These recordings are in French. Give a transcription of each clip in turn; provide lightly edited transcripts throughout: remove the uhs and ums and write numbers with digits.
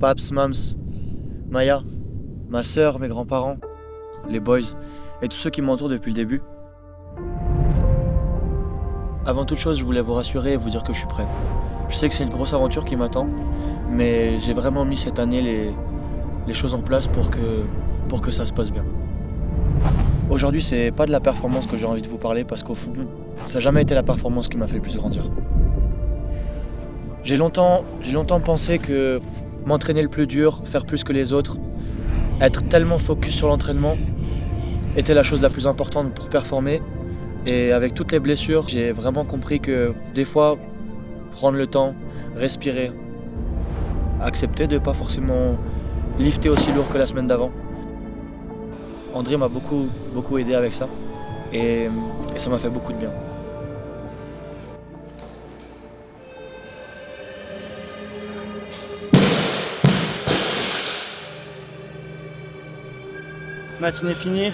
Paps, Mams, Maya, ma sœur, mes grands-parents, les boys et tous ceux qui m'entourent depuis le début. Avant toute chose, je voulais vous rassurer et vous dire que je suis prêt. Je sais que c'est une grosse aventure qui m'attend, mais j'ai vraiment mis cette année les choses en place pour que ça se passe bien. Aujourd'hui, c'est pas de la performance que j'ai envie de vous parler parce qu'au fond, ça n'a jamais été la performance qui m'a fait le plus grandir. J'ai longtemps pensé que m'entraîner le plus dur, faire plus que les autres, être tellement focus sur l'entraînement était la chose la plus importante pour performer. Et avec toutes les blessures, j'ai vraiment compris que des fois, prendre le temps, respirer, accepter de ne pas forcément lifter aussi lourd que la semaine d'avant. André m'a beaucoup aidé avec ça et ça m'a fait beaucoup de bien. Matinée finie,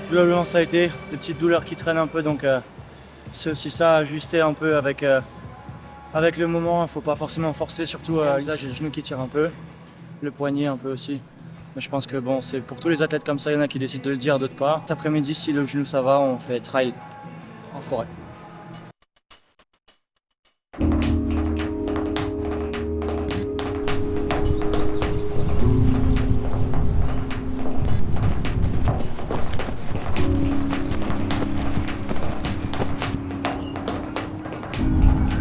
globalement ça a été des petites douleurs qui traînent un peu, donc c'est aussi ça, ajuster un peu avec le moment. Il ne faut pas forcément forcer, surtout là j'ai le genou qui tire un peu, le poignet un peu aussi. Mais je pense que bon, c'est pour tous les athlètes comme ça, il y en a qui décident de le dire, d'autres pas. Cet après-midi, si le genou ça va, on fait trail en forêt.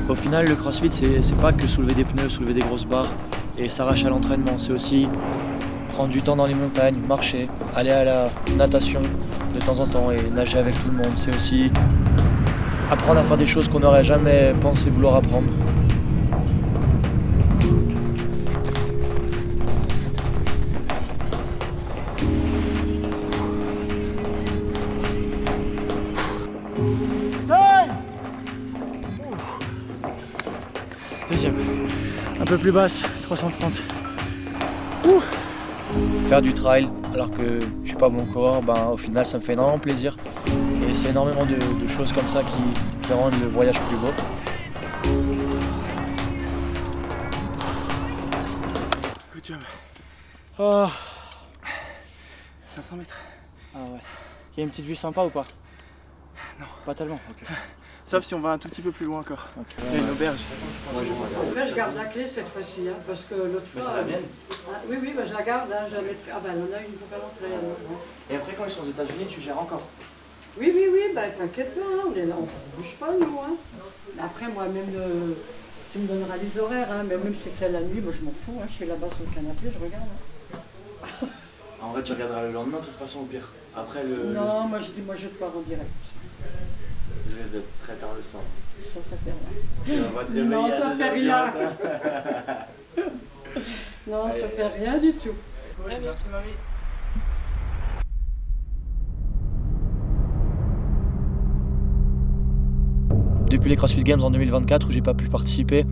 Au final, le crossfit, c'est pas que soulever des pneus, soulever des grosses barres et s'arracher à l'entraînement. C'est aussi prendre du temps dans les montagnes, marcher, aller à la natation de temps en temps et nager avec tout le monde. C'est aussi apprendre à faire des choses qu'on n'aurait jamais pensé vouloir apprendre. Deuxième, un peu plus basse, 330. Faire du trail alors que je suis pas bon coureur, au final ça me fait énormément plaisir. Et c'est énormément de choses comme ça qui rendent le voyage plus beau. Good job. Oh. 500 mètres. Ah ouais. Il y a une petite vue sympa ou pas? Non. Pas tellement, ok. Sauf si on va un tout petit peu plus loin encore. Okay. Il y a une auberge. Là, je garde la clé cette fois-ci, hein, parce que l'autre fois. c'est la mienne. Oui, je la garde. Hein, je la mettrai... Ah ben, on a une nouvelle entrée. Et après, quand ils sont aux États-Unis, tu gères encore? Oui, t'inquiète pas, hein, on est là, on ne bouge pas, nous. Hein. Après, moi, même, tu me donneras les horaires, hein, mais même si c'est la nuit, moi, je m'en fous. Hein, je suis là-bas sur le canapé, je regarde. Hein. En vrai, tu regarderas le lendemain, de toute façon, au pire. Après le. Non, moi, je dis, moi, je vais te voir en direct. Je risque d'être très tard le soir. Ça fait rien. Tu vas te réveiller Non, à ça 2 fait heures du rien. matin. Non, ça fait rien du tout. Oui, merci mamie. Depuis les CrossFit Games en 2024 où j'ai pas pu participer,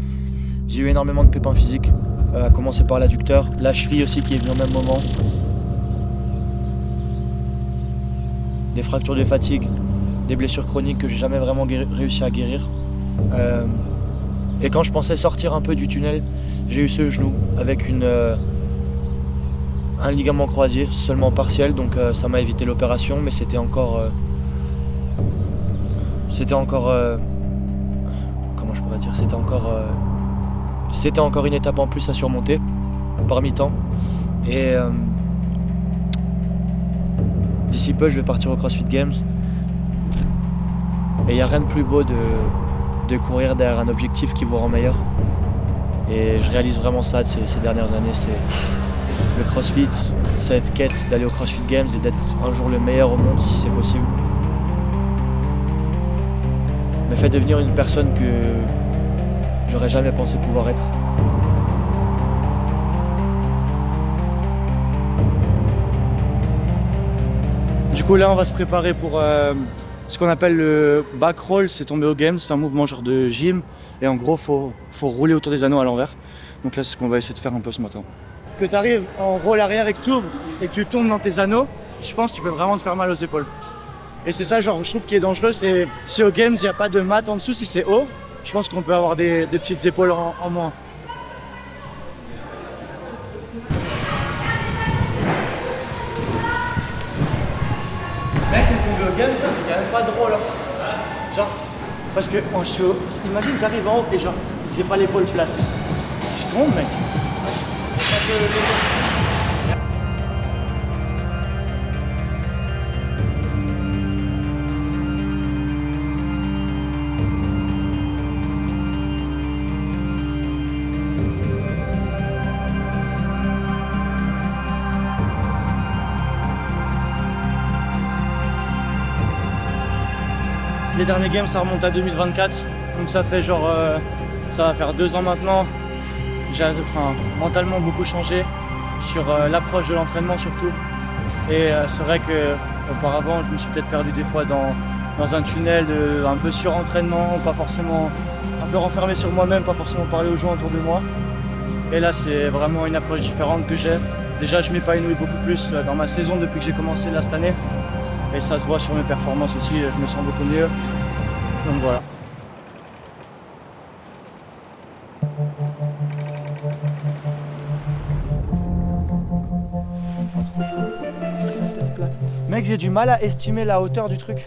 j'ai eu énormément de pépins physiques, à commencer par l'adducteur, la cheville aussi qui est venue au même moment, des fractures de fatigue, des blessures chroniques que j'ai jamais vraiment réussi à guérir. Et quand je pensais sortir un peu du tunnel, j'ai eu ce genou avec un ligament croisé seulement partiel, donc ça m'a évité l'opération, mais c'était encore comment je pourrais dire, c'était encore une étape en plus à surmonter parmi tant. Et d'ici peu, je vais partir au CrossFit Games. Et il n'y a rien de plus beau de courir derrière un objectif qui vous rend meilleur. Et je réalise vraiment ça ces dernières années. C'est le CrossFit, cette quête d'aller au CrossFit Games et d'être un jour le meilleur au monde si c'est possible. Me fait devenir une personne que j'aurais jamais pensé pouvoir être. Du coup, là, on va se préparer pour ce qu'on appelle le back roll. C'est tombé au Games, c'est un mouvement genre de gym. Et en gros, faut rouler autour des anneaux à l'envers. Donc là, c'est ce qu'on va essayer de faire un peu ce matin. Que tu arrives en roll arrière et que tu ouvres et que tu tournes dans tes anneaux, je pense que tu peux vraiment te faire mal aux épaules. Et c'est ça, genre, je trouve, qui est dangereux, c'est si au Games, il n'y a pas de mat en dessous, si c'est haut, je pense qu'on peut avoir des petites épaules en moins. au game, ça c'est quand même pas drôle. Hein. Genre, parce que imagine, j'arrive en haut et genre, j'ai pas l'épaule placée. Tu tombes, mec. Les derniers games, ça remonte à 2024, donc ça fait genre, ça va faire 2 ans maintenant. J'ai mentalement beaucoup changé sur l'approche de l'entraînement surtout. Et c'est vrai qu'auparavant, je me suis peut-être perdu des fois dans un tunnel un peu surentraînement, pas forcément, un peu renfermé sur moi-même, pas forcément parler aux gens autour de moi. Et là, c'est vraiment une approche différente que j'ai. Déjà, je m'épanouis beaucoup plus dans ma saison depuis que j'ai commencé là cette année. Et ça se voit sur mes performances aussi, je me sens beaucoup mieux. Donc voilà. Mec, j'ai du mal à estimer la hauteur du truc.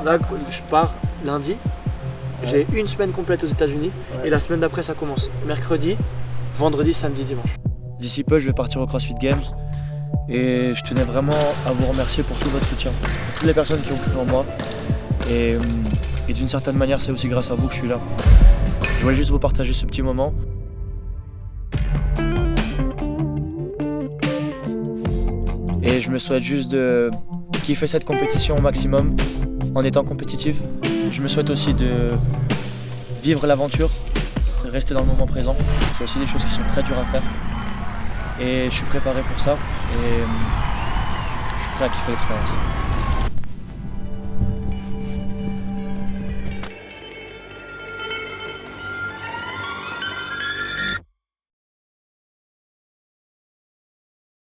Là, je pars lundi. J'ai une semaine complète aux États-Unis et la semaine d'après ça commence. Mercredi, vendredi, samedi, dimanche. D'ici peu, je vais partir au CrossFit Games et je tenais vraiment à vous remercier pour tout votre soutien, pour toutes les personnes qui ont cru en moi. Et d'une certaine manière, c'est aussi grâce à vous que je suis là. Je voulais juste vous partager ce petit moment. Et je me souhaite juste de kiffer cette compétition au maximum en étant compétitif. Je me souhaite aussi de vivre l'aventure, rester dans le moment présent. C'est aussi des choses qui sont très dures à faire. Et je suis préparé pour ça et je suis prêt à kiffer l'expérience.